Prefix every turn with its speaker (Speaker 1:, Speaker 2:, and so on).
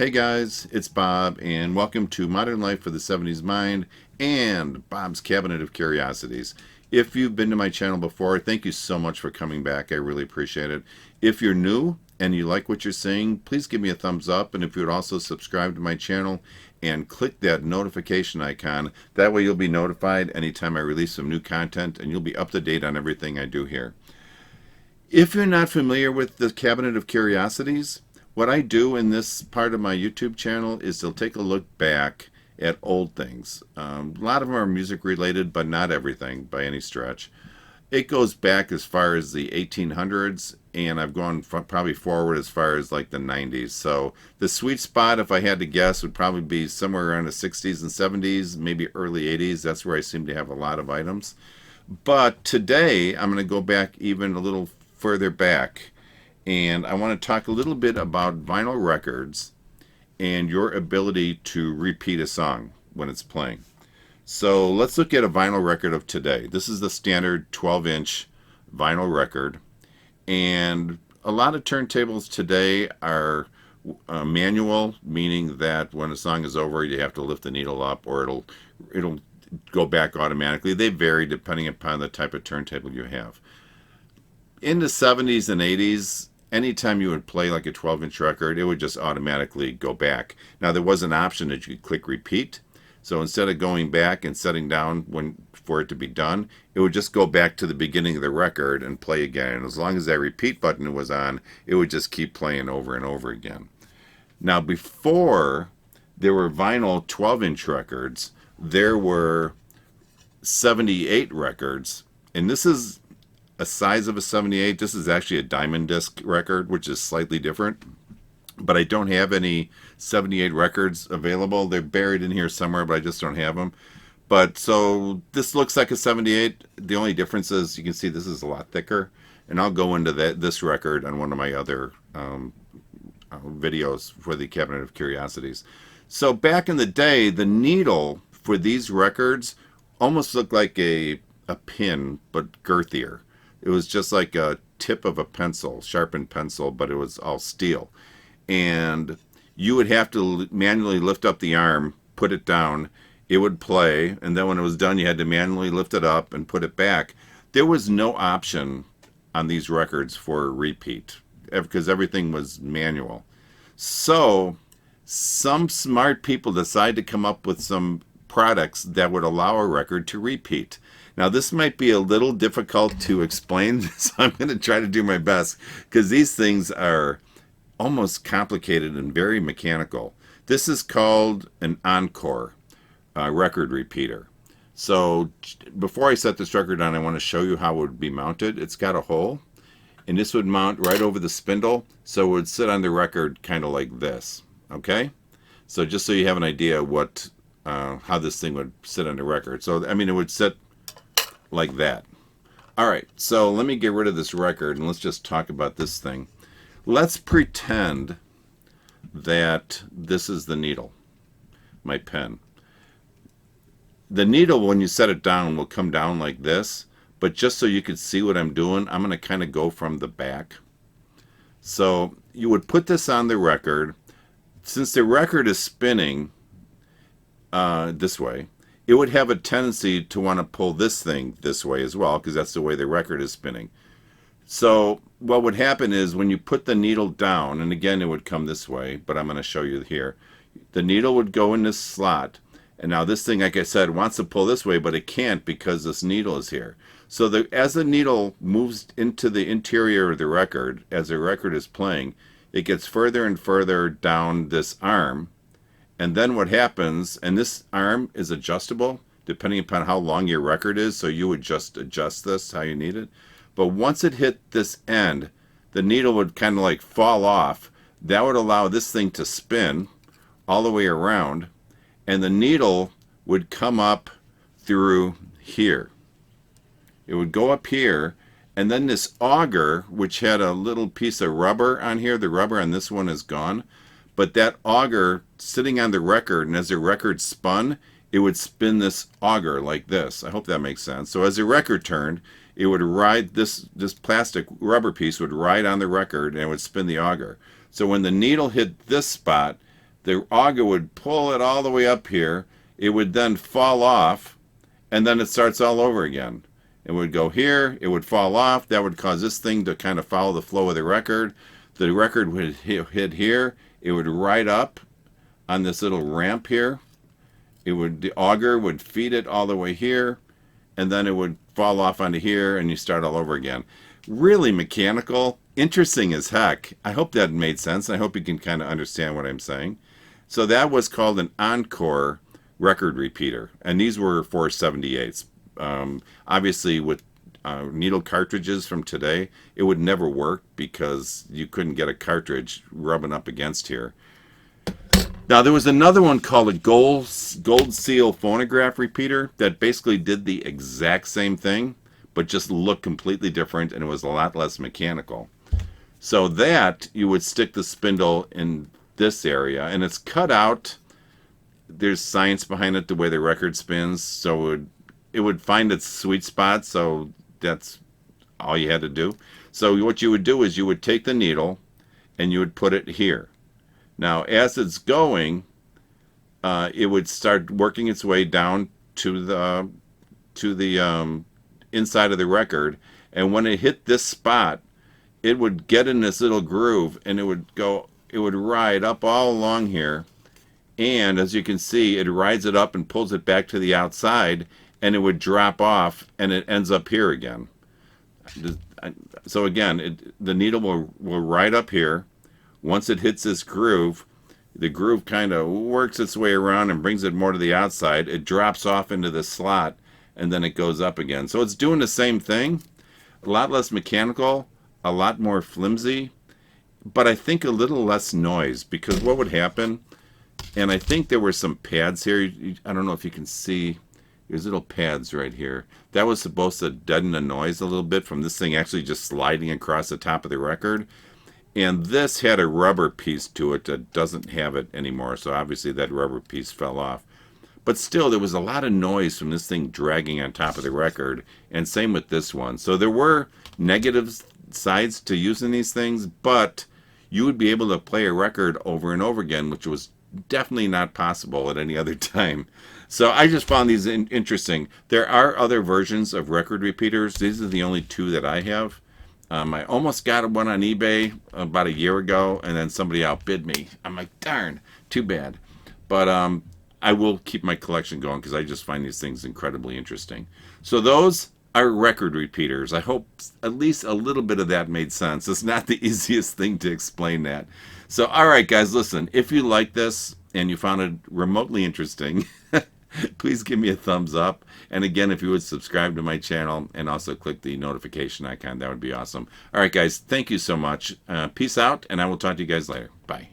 Speaker 1: Hey guys, it's Bob, and welcome to Modern Life for the 70s Mind and Bob's Cabinet of Curiosities. If you've been to my channel before, thank you so much for coming back. I really appreciate it. If you're new and you like what you're seeing, please give me a thumbs up, and if you would also subscribe to my channel and click that notification icon, that way you'll be notified anytime I release some new content, and you'll be up to date on everything I do here. If you're not familiar with the Cabinet of Curiosities, what I do in this part of my YouTube channel is to take a look back at old things. A lot of them are music related, but not everything by any stretch. It goes back as far as the 1800s, and I've gone probably forward as far as like the 90s. So the sweet spot, if I had to guess, would probably be somewhere around the 60s and 70s, maybe early 80s. That's where I seem to have a lot of items. But today, I'm going to go back even a little further back, and I want to talk a little bit about vinyl records and your ability to repeat a song when it's playing. So let's look at a vinyl record of today. This is the standard 12-inch vinyl record, and a lot of turntables today are manual, meaning that when a song is over, you have to lift the needle up, or it'll go back automatically. They vary depending upon the type of turntable you have. In the 70s and 80s, anytime you would play like a 12-inch record, it would just automatically go back. Now, there was an option that you could click repeat. So instead of going back and setting down for it to be done, it would just go back to the beginning of the record and play again. And as long as that repeat button was on, it would just keep playing over and over again. Now, before there were vinyl 12-inch records, there were 78 records. And this is a size of a 78. This is actually a diamond disc record, which is slightly different, but I don't have any 78 records available. They're buried in here somewhere, but I just don't have them. But so this looks like a 78. The only difference is you can see this is a lot thicker, and I'll go into this record on one of my other videos for the Cabinet of Curiosities. So back in the day, the needle for these records almost looked like a pin, but girthier. It was just like a tip of a pencil, sharpened pencil, but it was all steel. And you would have to manually lift up the arm, put it down, it would play, and then when it was done, you had to manually lift it up and put it back. There was no option on these records for a repeat because everything was manual. So some smart people decide to come up with some products that would allow a record to repeat. Now, this might be a little difficult to explain, so I'm going to try to do my best, because these things are almost complicated and very mechanical. This is called an encore record repeater. So before I set this record on, I want to show you how it would be mounted. It's got a hole, and this would mount right over the spindle, so it would sit on the record kind of like this, okay? So just so you have an idea what how this thing would sit on the record. So, I mean, it would sit like that. All right, so let me get rid of this record and let's just talk about this thing. Let's pretend that this is the needle, my pen. The needle, when you set it down, will come down like this, but just so you can see what I'm doing, I'm going to kind of go from the back. So you would put this on the record. Since the record is spinning this way, it would have a tendency to want to pull this thing this way as well, because that's the way the record is spinning. So what would happen is when you put the needle down, and again it would come this way, but I'm going to show you here, the needle would go in this slot, and now this thing, like I said, wants to pull this way, but it can't because this needle is here. So as the needle moves into the interior of the record, as the record is playing, it gets further and further down this arm. And then what happens, and this arm is adjustable depending upon how long your record is, so you would just adjust this how you need it. But once it hit this end, the needle would kind of like fall off. That would allow this thing to spin all the way around, and the needle would come up through here. It would go up here, and then this auger, which had a little piece of rubber on here, the rubber on this one is gone, but that auger sitting on the record, and as the record spun, it would spin this auger like this. I hope that makes sense. So as the record turned, it would ride this plastic rubber piece would ride on the record, and it would spin the auger. So when the needle hit this spot, The auger would pull it all the way up here. It would then fall off, and then it starts all over again. It would go here, it would fall off. That would cause this thing to kind of follow the flow of the record. The record would hit here. It would ride up on this little ramp here. The auger would feed it all the way here, and then it would fall off onto here, and you start all over again. Really mechanical, interesting as heck. I hope that made sense. I hope you can kind of understand what I'm saying. So that was called an Encore record repeater, and these were 478s. Obviously, with needle cartridges from today, it would never work because you couldn't get a cartridge rubbing up against here. Now, there was another one called a gold seal phonograph repeater that basically did the exact same thing, but just looked completely different, and it was a lot less mechanical. So that, you would stick the spindle in this area, and it's cut out. There's science behind it, the way the record spins, so it would find its sweet spot, so that's all you had to do. So what you would do is you would take the needle, and you would put it here. Now, as it's going, it would start working its way down to the inside of the record, and when it hit this spot, it would get in this little groove, and it would ride up all along here, and as you can see, it rides it up and pulls it back to the outside, and it would drop off, and it ends up here again. So again, the needle will ride up here. Once it hits this groove, the groove kind of works its way around and brings it more to the outside. It drops off into the slot, and then it goes up again. So it's doing the same thing, a lot less mechanical, a lot more flimsy, but I think a little less noise, because what would happen, and I think there were some pads here. I don't know if you can see. There's little pads right here. That was supposed to deaden the noise a little bit from this thing actually just sliding across the top of the record. And this had a rubber piece to it that doesn't have it anymore, so obviously that rubber piece fell off. But still, there was a lot of noise from this thing dragging on top of the record, and same with this one. So there were negative sides to using these things, but you would be able to play a record over and over again, which was definitely not possible at any other time. So I just found these interesting. There are other versions of record repeaters. These are the only two that I have. I almost got one on eBay about a year ago, and then somebody outbid me. I'm like, darn, too bad. But I will keep my collection going because I just find these things incredibly interesting. So those are record repeaters. I hope at least a little bit of that made sense. It's not the easiest thing to explain that. So, all right, guys, listen, if you like this and you found it remotely interesting, please give me a thumbs up. And again, if you would subscribe to my channel and also click the notification icon, that would be awesome. All right, guys, thank you so much. Peace out, and I will talk to you guys later. Bye.